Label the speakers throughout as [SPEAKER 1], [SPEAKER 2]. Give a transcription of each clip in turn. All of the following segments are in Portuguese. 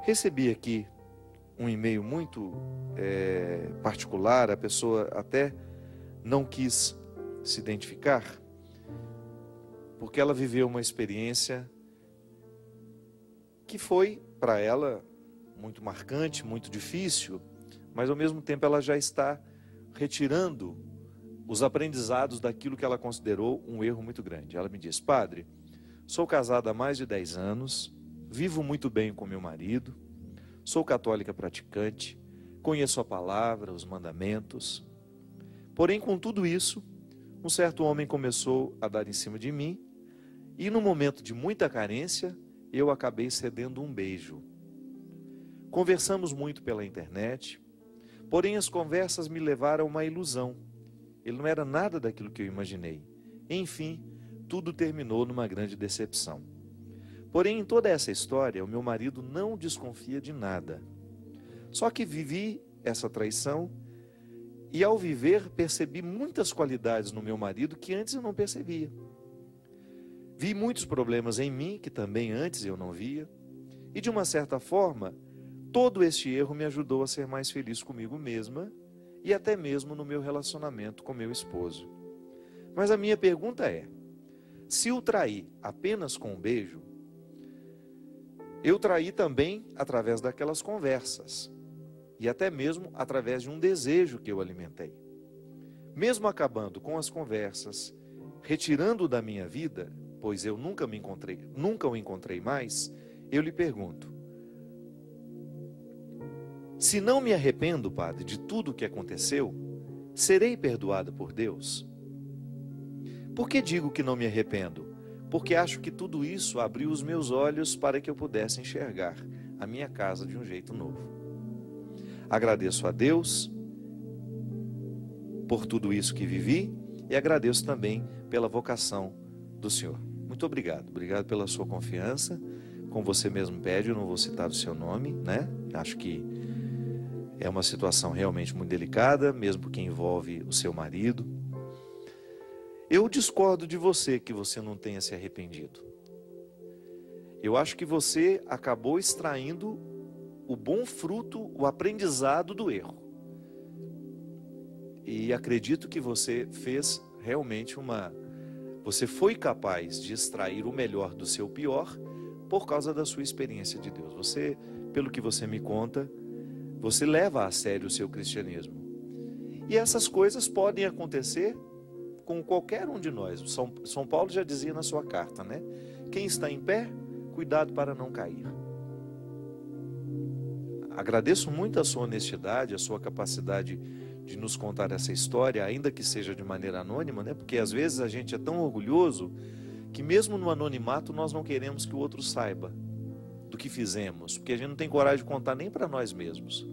[SPEAKER 1] Recebi aqui um e-mail muito particular, a pessoa até não quis se identificar, porque ela viveu uma experiência que foi, para ela, muito marcante, muito difícil, mas ao mesmo tempo ela já está retirando os aprendizados daquilo que ela considerou um erro muito grande. Ela me diz: padre, sou casada há mais de 10 anos, vivo muito bem com meu marido, sou católica praticante, conheço a palavra, os mandamentos. Porém, com tudo isso, um certo homem começou a dar em cima de mim e, no momento de muita carência, eu acabei cedendo um beijo. Conversamos muito pela internet, porém as conversas me levaram a uma ilusão. Ele não era nada daquilo que eu imaginei. Enfim, tudo terminou numa grande decepção. Porém, em toda essa história, o meu marido não desconfia de nada. Só que vivi essa traição e, ao viver, percebi muitas qualidades no meu marido que antes eu não percebia. Vi muitos problemas em mim que também antes eu não via. E, de uma certa forma, todo este erro me ajudou a ser mais feliz comigo mesma e até mesmo no meu relacionamento com meu esposo. Mas a minha pergunta é: se o traí apenas com um beijo, eu traí também através daquelas conversas e até mesmo através de um desejo que eu alimentei. Mesmo acabando com as conversas, retirando-o da minha vida, pois eu nunca o encontrei mais, eu lhe pergunto: se não me arrependo, padre, de tudo o que aconteceu, serei perdoada por Deus? Por que digo que não me arrependo? Porque acho que tudo isso abriu os meus olhos para que eu pudesse enxergar a minha casa de um jeito novo. Agradeço a Deus por tudo isso que vivi e agradeço também pela vocação do Senhor. Muito obrigado. Obrigado pela sua confiança. Como você mesmo pede, eu não vou citar o seu nome, né? Acho que é uma situação realmente muito delicada, mesmo que envolve o seu marido. Eu discordo de você que você não tenha se arrependido. Eu acho que você acabou extraindo o bom fruto, o aprendizado do erro. E acredito que você fez realmente você foi capaz de extrair o melhor do seu pior por causa da sua experiência de Deus. Você, pelo que você me conta, você leva a sério o seu cristianismo. E essas coisas podem acontecer com qualquer um de nós. São Paulo já dizia na sua carta, né? Quem está em pé, cuidado para não cair. Agradeço muito a sua honestidade, a sua capacidade de nos contar essa história, ainda que seja de maneira anônima, né? Porque às vezes a gente é tão orgulhoso que mesmo no anonimato nós não queremos que o outro saiba do que fizemos, porque a gente não tem coragem de contar nem para nós mesmos.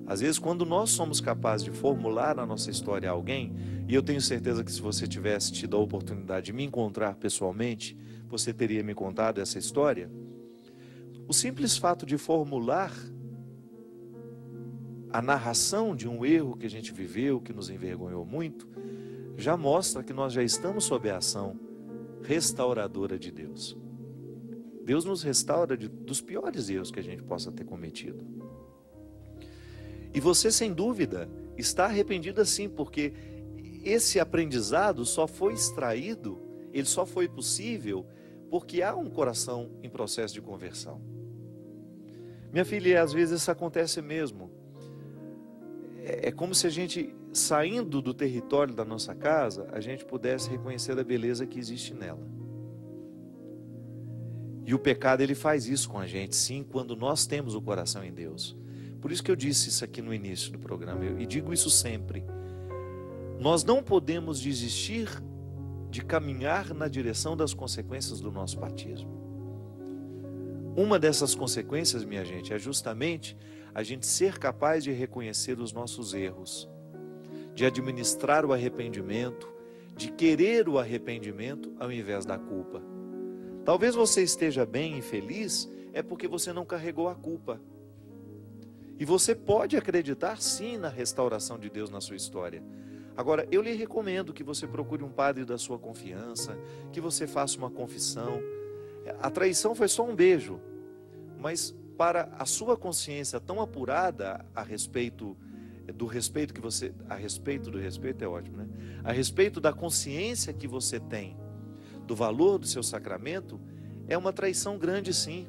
[SPEAKER 1] Às vezes, quando nós somos capazes de formular a nossa história a alguém, e eu tenho certeza que se você tivesse tido a oportunidade de me encontrar pessoalmente, você teria me contado essa história. O simples fato de formular a narração de um erro que a gente viveu, que nos envergonhou muito, já mostra que nós já estamos sob a ação restauradora de Deus. Deus nos restaura dos piores erros que a gente possa ter cometido. E você, sem dúvida, está arrependida sim, porque esse aprendizado só foi extraído, ele só foi possível porque há um coração em processo de conversão. Minha filha, às vezes isso acontece mesmo. É como se a gente, saindo do território da nossa casa, a gente pudesse reconhecer a beleza que existe nela. E o pecado, ele faz isso com a gente, sim, quando nós temos o coração em Deus. Por isso que eu disse isso aqui no início do programa, e digo isso sempre. Nós não podemos desistir de caminhar na direção das consequências do nosso batismo. Uma dessas consequências, minha gente, é justamente a gente ser capaz de reconhecer os nossos erros, de administrar o arrependimento, de querer o arrependimento ao invés da culpa. Talvez você esteja bem e feliz, é porque você não carregou a culpa. E você pode acreditar sim na restauração de Deus na sua história. Agora, eu lhe recomendo que você procure um padre da sua confiança, que você faça uma confissão. A traição foi só um beijo, mas para a sua consciência tão apurada a respeito do respeito que você... A respeito do respeito é ótimo, né? A respeito da consciência que você tem do valor do seu sacramento, é uma traição grande, sim.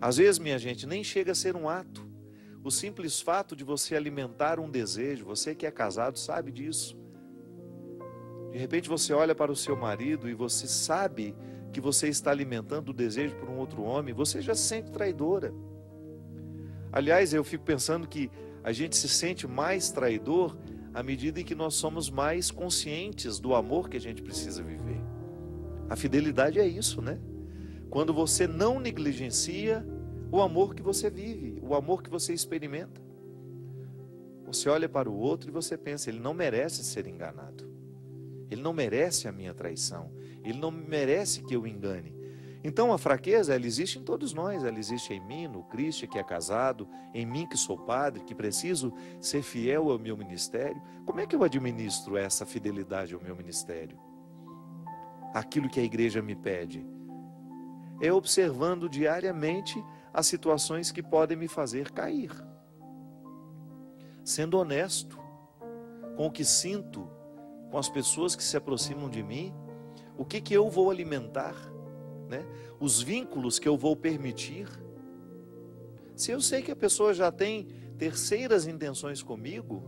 [SPEAKER 1] Às vezes, minha gente, nem chega a ser um ato. O simples fato de você alimentar um desejo, você que é casado sabe disso. De repente você olha para o seu marido e você sabe que você está alimentando o desejo por um outro homem, você já se sente traidora. Aliás, eu fico pensando que a gente se sente mais traidor à medida em que nós somos mais conscientes do amor que a gente precisa viver. A fidelidade é isso, né? Quando você não negligencia o amor que você vive, o amor que você experimenta. Você olha para o outro e você pensa, ele não merece ser enganado. Ele não merece a minha traição. Ele não merece que eu o engane. Então a fraqueza, ela existe em todos nós. Ela existe em mim, no Cristo que é casado, em mim que sou padre, que preciso ser fiel ao meu ministério. Como é que eu administro essa fidelidade ao meu ministério? Aquilo que a igreja me pede. É observando diariamente as situações que podem me fazer cair. Sendo honesto com o que sinto, com as pessoas que se aproximam de mim, o que eu vou alimentar, né? Os vínculos que eu vou permitir. Se eu sei que a pessoa já tem terceiras intenções comigo,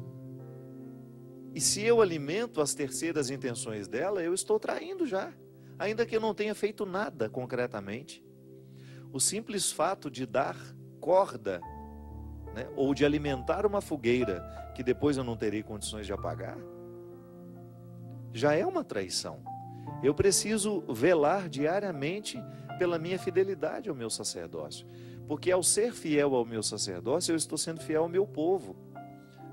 [SPEAKER 1] e se eu alimento as terceiras intenções dela, eu estou traindo já, ainda que eu não tenha feito nada concretamente. O simples fato de dar corda, né, ou de alimentar uma fogueira que depois eu não terei condições de apagar, já é uma traição. Eu preciso velar diariamente pela minha fidelidade ao meu sacerdócio, porque ao ser fiel ao meu sacerdócio, eu estou sendo fiel ao meu povo,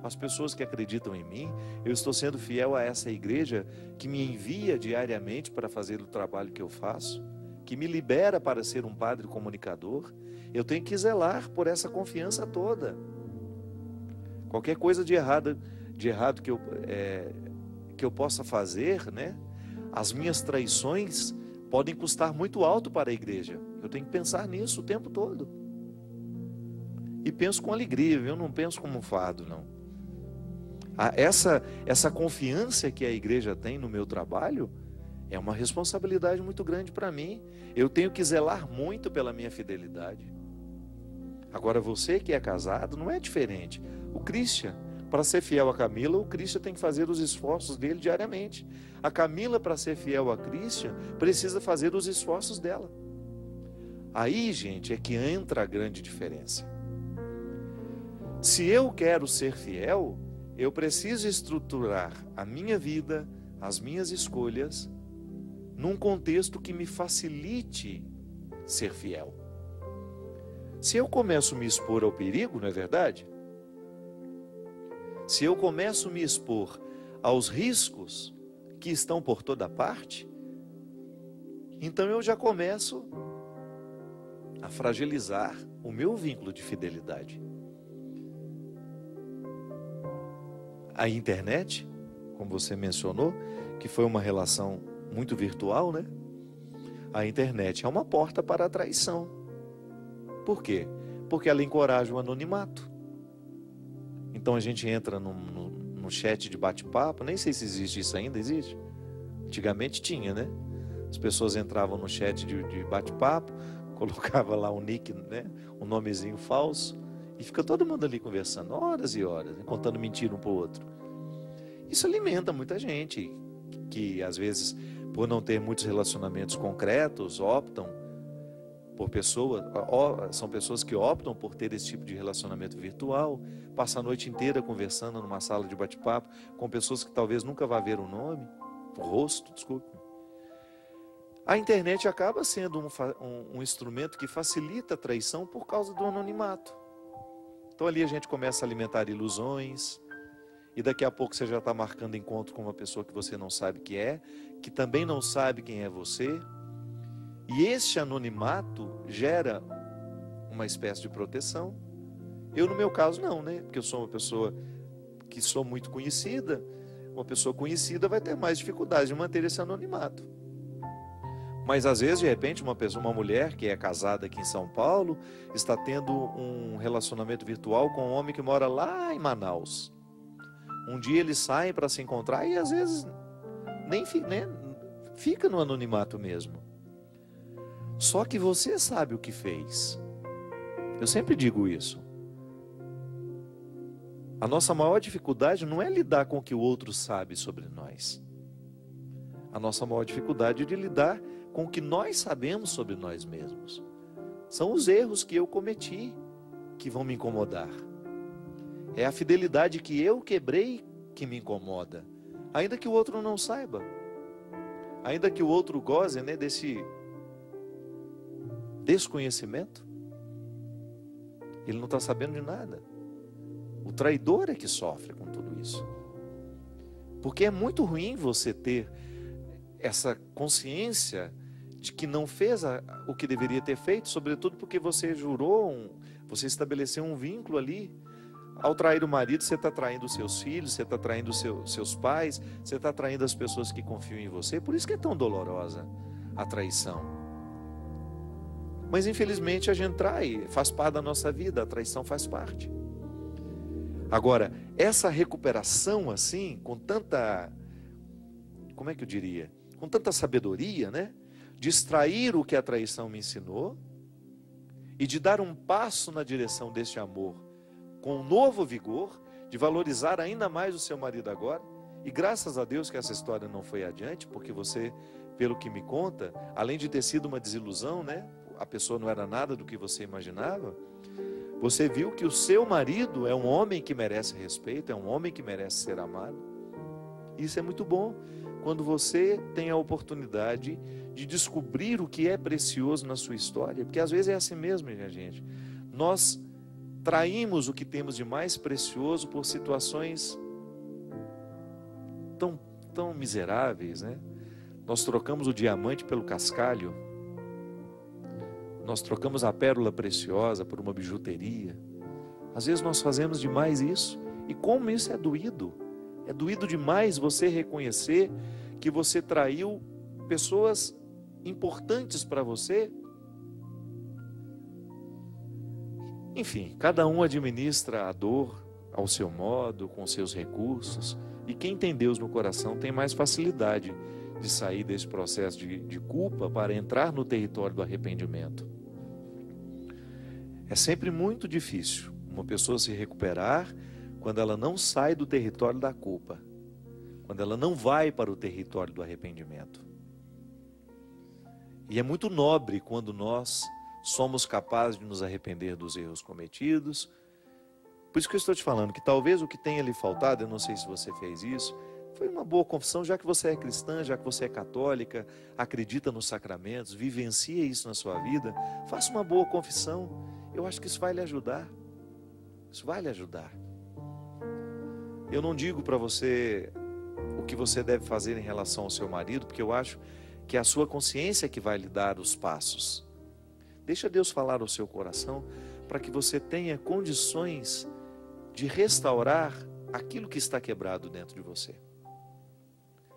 [SPEAKER 1] às pessoas que acreditam em mim. Eu estou sendo fiel a essa igreja que me envia diariamente para fazer o trabalho que eu faço, que me libera para ser um padre comunicador. Eu tenho que zelar por essa confiança toda. Qualquer coisa de errado que eu possa fazer, né? As minhas traições podem custar muito alto para a igreja. Eu tenho que pensar nisso o tempo todo. E penso com alegria, eu não penso como um fardo, não. Essa confiança que a igreja tem no meu trabalho é uma responsabilidade muito grande para mim. Eu tenho que zelar muito pela minha fidelidade. Agora, você que é casado, não é diferente. O Christian, para ser fiel a Camila, o Christian tem que fazer os esforços dele diariamente. A Camila, para ser fiel a Christian, precisa fazer os esforços dela. Aí, gente, é que entra a grande diferença. Se eu quero ser fiel, eu preciso estruturar a minha vida, as minhas escolhas, num contexto que me facilite ser fiel. Se eu começo a me expor ao perigo, não é verdade? Se eu começo a me expor aos riscos que estão por toda parte, então eu já começo a fragilizar o meu vínculo de fidelidade. A internet, como você mencionou, que foi uma relação muito virtual, né? A internet é uma porta para a traição. Por quê? Porque ela encoraja o anonimato. Então a gente entra num chat de bate-papo, nem sei se existe isso ainda, existe? Antigamente tinha, né? As pessoas entravam no chat de bate-papo, colocava lá um nick, né? Um nomezinho falso, e fica todo mundo ali conversando, horas e horas, né? Contando mentira um para o outro. Isso alimenta muita gente, que às vezes, por não ter muitos relacionamentos concretos, optam por pessoas, são pessoas que optam por ter esse tipo de relacionamento virtual, passa a noite inteira conversando numa sala de bate-papo com pessoas que talvez nunca vá ver o nome, o rosto, desculpe. A internet acaba sendo um instrumento que facilita a traição por causa do anonimato. Então ali a gente começa a alimentar ilusões, e daqui a pouco você já está marcando encontro com uma pessoa que você não sabe que é, que também não sabe quem é você. E este anonimato gera uma espécie de proteção. Eu, no meu caso, não, né? Porque eu sou uma pessoa que sou muito conhecida. Uma pessoa conhecida vai ter mais dificuldade de manter esse anonimato. Mas às vezes, de repente, uma mulher que é casada aqui em São Paulo está tendo um relacionamento virtual com um homem que mora lá em Manaus. Um dia eles saem para se encontrar e às vezes nem fica no anonimato mesmo. Só que você sabe o que fez. Eu sempre digo isso. A nossa maior dificuldade não é lidar com o que o outro sabe sobre nós. A nossa maior dificuldade é de lidar com o que nós sabemos sobre nós mesmos. São os erros que eu cometi que vão me incomodar. É a fidelidade que eu quebrei que me incomoda. Ainda que o outro não saiba. Ainda que o outro goze, desse desconhecimento. Ele não está sabendo de nada. O traidor é que sofre com tudo isso. Porque é muito ruim você ter essa consciência de que não fez o que deveria ter feito, sobretudo porque você jurou, você estabeleceu um vínculo ali. Ao trair o marido, você está traindo os seus filhos, você está traindo os seus pais, você está traindo as pessoas que confiam em você. Por isso que é tão dolorosa a traição. Mas infelizmente a gente trai, faz parte da nossa vida, a traição faz parte. Agora, essa recuperação assim, com tanta, como é que eu diria? Com tanta sabedoria, de extrair o que a traição me ensinou e de dar um passo na direção deste amor com um novo vigor, de valorizar ainda mais o seu marido agora. E graças a Deus que essa história não foi adiante, porque você, pelo que me conta, além de ter sido uma desilusão, a pessoa não era nada do que você imaginava, você viu que o seu marido é um homem que merece respeito, é um homem que merece ser amado. Isso é muito bom, quando você tem a oportunidade de descobrir o que é precioso na sua história, porque às vezes é assim mesmo, minha gente. Nós traímos o que temos de mais precioso por situações tão miseráveis, Nós trocamos o diamante pelo cascalho. Nós trocamos a pérola preciosa por uma bijuteria. Às vezes nós fazemos demais isso. E como isso é doído. É doído demais você reconhecer que você traiu pessoas importantes para você. Enfim, cada um administra a dor ao seu modo, com seus recursos. E quem tem Deus no coração tem mais facilidade de sair desse processo de culpa para entrar no território do arrependimento. É sempre muito difícil uma pessoa se recuperar quando ela não sai do território da culpa, quando ela não vai para o território do arrependimento. E é muito nobre quando nós somos capazes de nos arrepender dos erros cometidos. Por isso que eu estou te falando que talvez o que tenha lhe faltado, eu não sei se você fez isso, foi uma boa confissão, já que você é cristã, já que você é católica, acredita nos sacramentos, vivencia isso na sua vida, faça uma boa confissão. Eu acho que isso vai lhe ajudar. Isso vai lhe ajudar. Eu não digo para você o que você deve fazer em relação ao seu marido, porque eu acho que é a sua consciência que vai lhe dar os passos. Deixa Deus falar ao seu coração para que você tenha condições de restaurar aquilo que está quebrado dentro de você.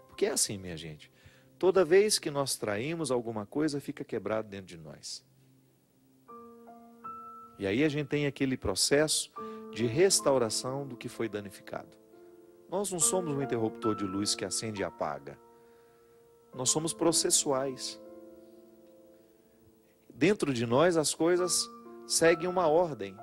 [SPEAKER 1] Porque é assim, minha gente. Toda vez que nós traímos alguma coisa, fica quebrado dentro de nós. E aí a gente tem aquele processo de restauração do que foi danificado. Nós não somos um interruptor de luz que acende e apaga. Nós somos processuais. Dentro de nós as coisas seguem uma ordem.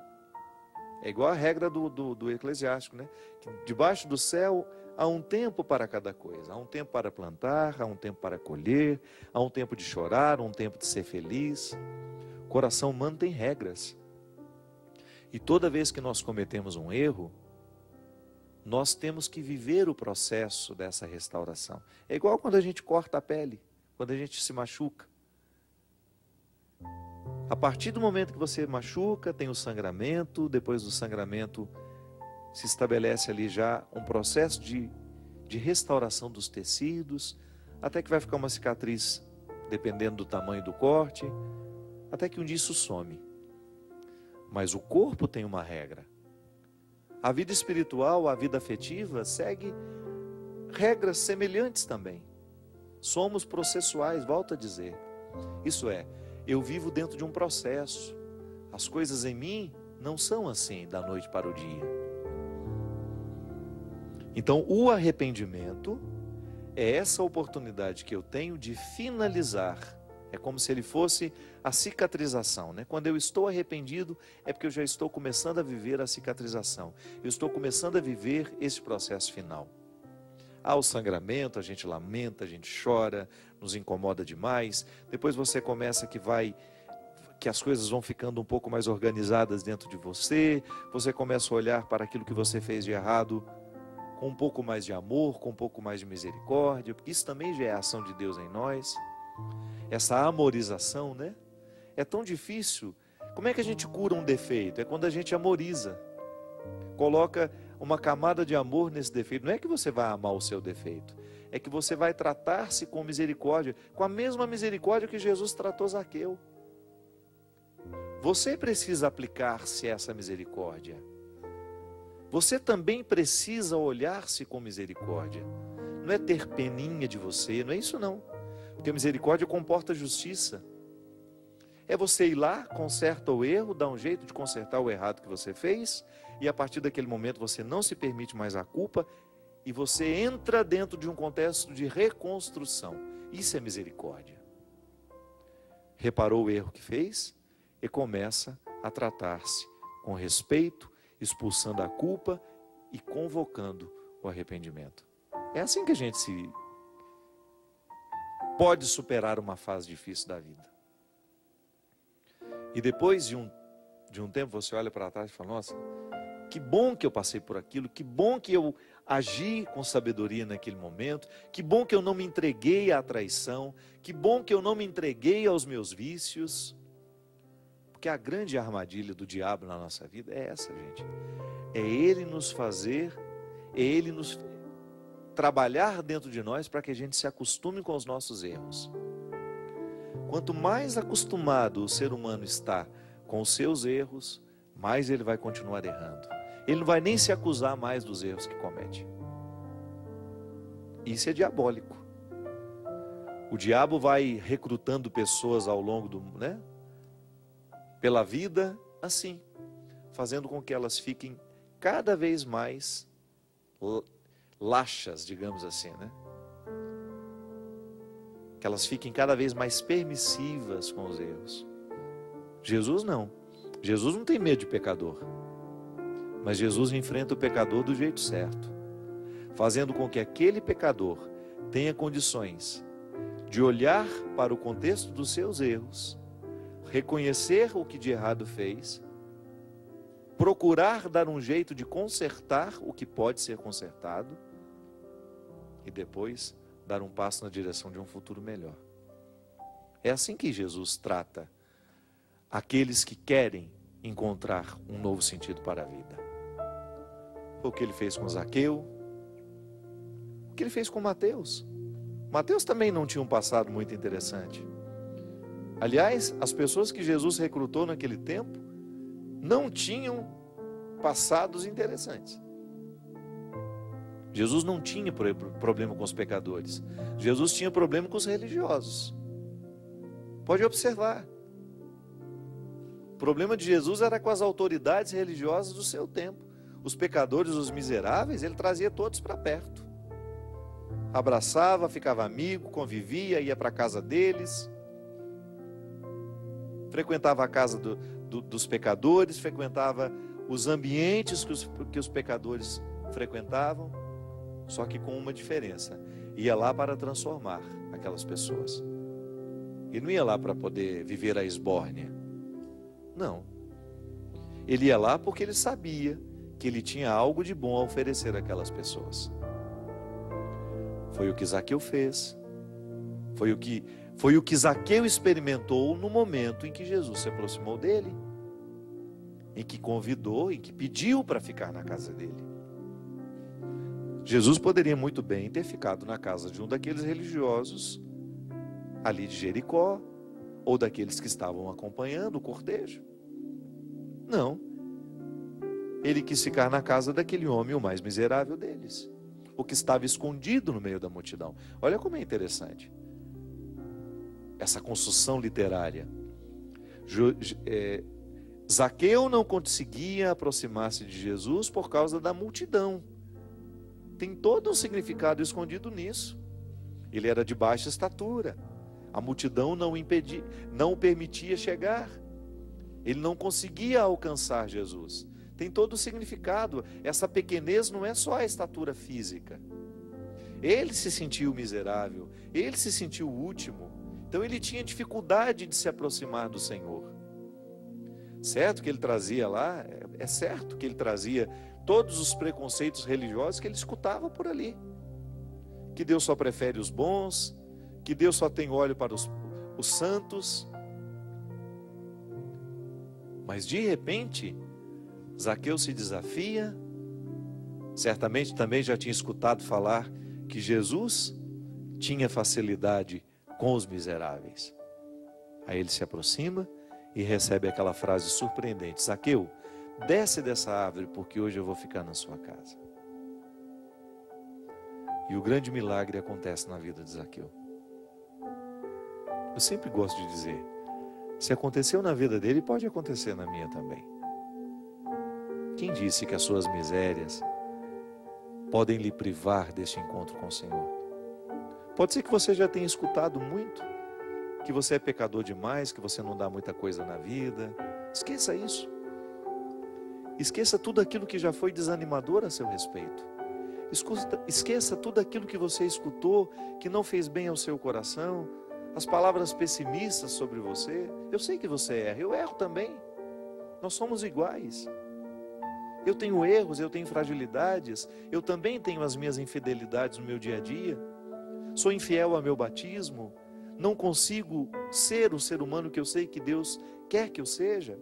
[SPEAKER 1] É igual a regra do Eclesiástico, Que debaixo do céu há um tempo para cada coisa. Há um tempo para plantar, há um tempo para colher, há um tempo de chorar, um tempo de ser feliz. O coração humano tem regras. E toda vez que nós cometemos um erro, nós temos que viver o processo dessa restauração. É igual quando a gente corta a pele, quando a gente se machuca. A partir do momento que você machuca, tem o sangramento, depois do sangramento se estabelece ali já um processo de restauração dos tecidos, até que vai ficar uma cicatriz, dependendo do tamanho do corte, até que um dia isso some. Mas o corpo tem uma regra. A vida espiritual, a vida afetiva, segue regras semelhantes também. Somos processuais, volto a dizer. Isso é, eu vivo dentro de um processo. As coisas em mim não são assim da noite para o dia. Então, o arrependimento é essa oportunidade que eu tenho de finalizar. É como se ele fosse a cicatrização, né? Quando eu estou arrependido, é porque eu já estou começando a viver a cicatrização. Eu estou começando a viver esse processo final. Há o sangramento, a gente lamenta, a gente chora, nos incomoda demais. Depois você começa que as coisas vão ficando um pouco mais organizadas dentro de você. Você começa a olhar para aquilo que você fez de errado com um pouco mais de amor, com um pouco mais de misericórdia, porque isso também já é a ação de Deus em nós. Essa amorização, né? É tão difícil. Como é que a gente cura um defeito? É quando a gente amoriza. Coloca uma camada de amor nesse defeito. Não é que você vai amar o seu defeito. É que você vai tratar-se com misericórdia, com a mesma misericórdia que Jesus tratou Zaqueu. Você precisa aplicar-se essa misericórdia. Você também precisa olhar-se com misericórdia. Não é ter peninha de você, não é isso não. Porque a misericórdia comporta justiça. É você ir lá, conserta o erro, dá um jeito de consertar o errado que você fez, e a partir daquele momento você não se permite mais a culpa, e você entra dentro de um contexto de reconstrução. Isso é misericórdia. Reparou o erro que fez e começa a tratar-se com respeito, expulsando a culpa e convocando o arrependimento. É assim que a gente pode superar uma fase difícil da vida. E depois de um tempo você olha para trás e fala, nossa, que bom que eu passei por aquilo, que bom que eu agi com sabedoria naquele momento, que bom que eu não me entreguei à traição, que bom que eu não me entreguei aos meus vícios. Porque a grande armadilha do diabo na nossa vida é essa, gente. É ele nos fazer, é ele nos trabalhar dentro de nós para que a gente se acostume com os nossos erros. Quanto mais acostumado o ser humano está com os seus erros, mais ele vai continuar errando. Ele não vai nem se acusar mais dos erros que comete. Isso é diabólico. O diabo vai recrutando pessoas ao longo pela vida, assim, fazendo com que elas fiquem cada vez mais laxas, digamos assim, né? Que elas fiquem cada vez mais permissivas com os erros. Jesus não. Jesus não tem medo de pecador. Mas Jesus enfrenta o pecador do jeito certo, fazendo com que aquele pecador tenha condições de olhar para o contexto dos seus erros, reconhecer o que de errado fez, procurar dar um jeito de consertar o que pode ser consertado e depois dar um passo na direção de um futuro melhor. É assim que Jesus trata aqueles que querem encontrar um novo sentido para a vida. Foi o que ele fez com Zaqueu, o que ele fez com Mateus. Mateus também não tinha um passado muito interessante. Aliás, as pessoas que Jesus recrutou naquele tempo não tinham passados interessantes. Jesus não tinha problema com os pecadores. Jesus tinha problema com os religiosos. Pode observar. O problema de Jesus era com as autoridades religiosas do seu tempo. Os pecadores, os miseráveis, ele trazia todos para perto. Abraçava, ficava amigo, convivia, ia para a casa deles. Frequentava a casa dos pecadores, frequentava os ambientes que os pecadores frequentavam. Só que com uma diferença. Ia lá para transformar aquelas pessoas. Ele não ia lá para poder viver a esbórnia. Não. Ele ia lá porque ele sabia que ele tinha algo de bom a oferecer àquelas pessoas. Foi o que Zaqueu fez. Foi o que Zaqueu experimentou no momento em que Jesus se aproximou dele. Em que convidou, em que pediu para ficar na casa dele. Jesus poderia muito bem ter ficado na casa de um daqueles religiosos ali de Jericó, ou daqueles que estavam acompanhando o cortejo. Não. Ele quis ficar na casa daquele homem, o mais miserável deles, o que estava escondido no meio da multidão. Olha como é interessante. essa construção literária. Zaqueu não conseguia aproximar-se de Jesus por causa da multidão. Tem todo um significado escondido nisso. Ele era de baixa estatura. A multidão não o permitia chegar. Ele não conseguia alcançar Jesus. Tem todo o significado. Essa pequenez não é só a estatura física. Ele se sentiu miserável. Ele se sentiu o último. Então ele tinha dificuldade de se aproximar do Senhor. Certo que ele trazia lá, é certo que ele trazia todos os preconceitos religiosos que ele escutava por ali. Que Deus só prefere os bons, que Deus só tem olho para os santos. Mas de repente, Zaqueu se desafia. Certamente também já tinha escutado falar que Jesus tinha facilidade com os miseráveis. Aí ele se aproxima e recebe aquela frase surpreendente: Zaqueu, desce dessa árvore, porque hoje eu vou ficar na sua casa. E o grande milagre acontece na vida de Zaqueu. Eu sempre gosto de dizer, se aconteceu na vida dele, pode acontecer na minha também. Quem disse que as suas misérias podem lhe privar deste encontro com o Senhor? Pode ser que você já tenha escutado muito, que você é pecador demais, que você não dá muita coisa na vida. Esqueça isso. Esqueça tudo aquilo que já foi desanimador a seu respeito. Esqueça tudo aquilo que você escutou, que não fez bem ao seu coração, as palavras pessimistas sobre você. Eu sei que você erra, eu erro também. Nós somos iguais. Eu tenho erros, eu tenho fragilidades, eu também tenho as minhas infidelidades no meu dia a dia. Sou infiel ao meu batismo, não consigo ser o ser humano que eu sei que Deus quer que eu seja.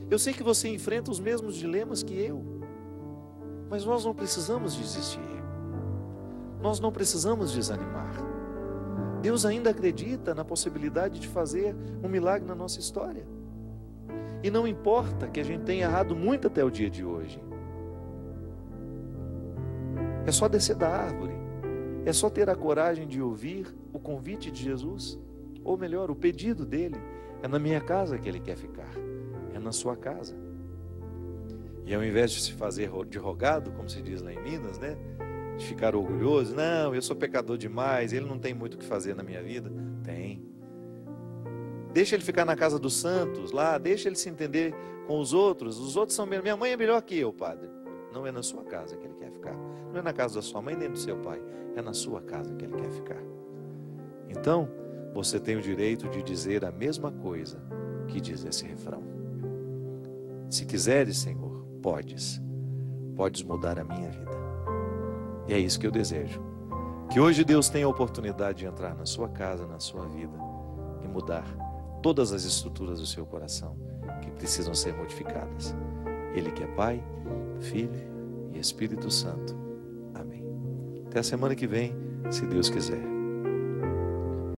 [SPEAKER 1] Eu sei que você enfrenta os mesmos dilemas que eu, mas nós não precisamos desistir. Nós não precisamos desanimar. Deus ainda acredita na possibilidade de fazer um milagre na nossa história. E não importa que a gente tenha errado muito até o dia de hoje. É só descer da árvore. É só ter a coragem de ouvir o convite de Jesus. Ou melhor, o pedido dele. É na minha casa que ele quer ficar. É na sua casa. E ao invés de se fazer de rogado, como se diz lá em Minas, né? De ficar orgulhoso. Não, eu sou pecador demais, ele não tem muito o que fazer na minha vida. Tem. Deixa ele ficar na casa dos santos lá, deixa ele se entender com os outros. Os outros são melhor. Minha mãe é melhor que eu, padre. Não é na sua casa que ele quer ficar. Não é na casa da sua mãe nem do seu pai. É na sua casa que ele quer ficar. Então, você tem o direito de dizer a mesma coisa que diz esse refrão. Se quiseres, Senhor, podes. Podes mudar a minha vida. E é isso que eu desejo. Que hoje Deus tenha a oportunidade de entrar na sua casa, na sua vida e mudar todas as estruturas do seu coração que precisam ser modificadas. Ele que é Pai, Filho e Espírito Santo. Amém. Até a semana que vem, se Deus quiser.